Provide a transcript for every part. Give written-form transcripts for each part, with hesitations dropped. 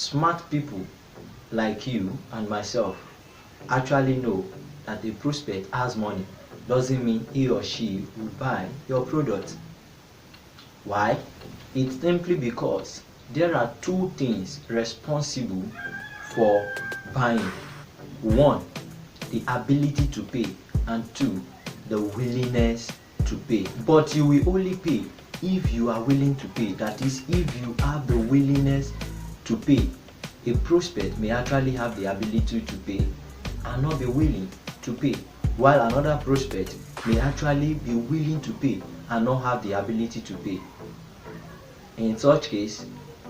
smart people like you and myself actually know that a prospect has money doesn't mean he or she will buy your product. Why? It's simply because there are two things responsible for buying. One, the ability to pay, and two, the willingness to pay. But you will only pay if you are willing to pay. That is, if you have the willingness to pay. A prospect may actually have the ability to pay and not be willing to pay, while another prospect may actually be willing to pay and not have the ability to pay. In such case,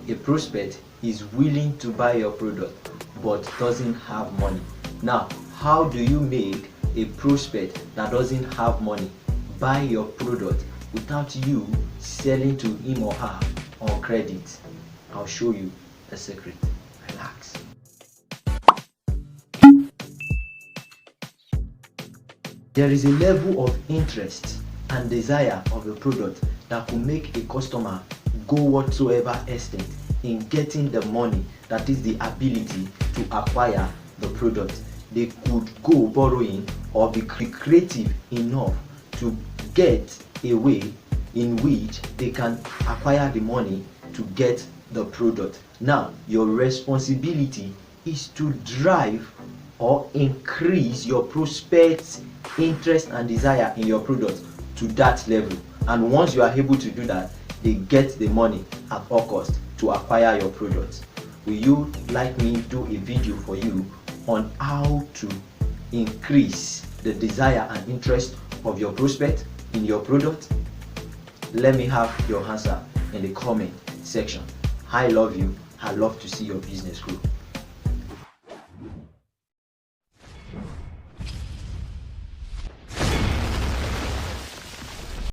a prospect is willing to buy your product but doesn't have money. Now, how do you make a prospect that doesn't have money buy your product without you selling to him or her on credit? I'll show you the secret. Relax. There is a level of interest and desire of a product that could make a customer go whatsoever extent in getting the money, that is the ability to acquire the product. They could go borrowing or be creative enough to get a way in which they can acquire the money to get the product. Now, your responsibility is to drive or increase your prospect's interest and desire in your product to that level. And once you are able to do that, they get the money at all cost to acquire your product. Will you like me to do a video for you on how to increase the desire and interest of your prospect in your product? Let me have your answer in the comment section. I love you. I love to see your business grow.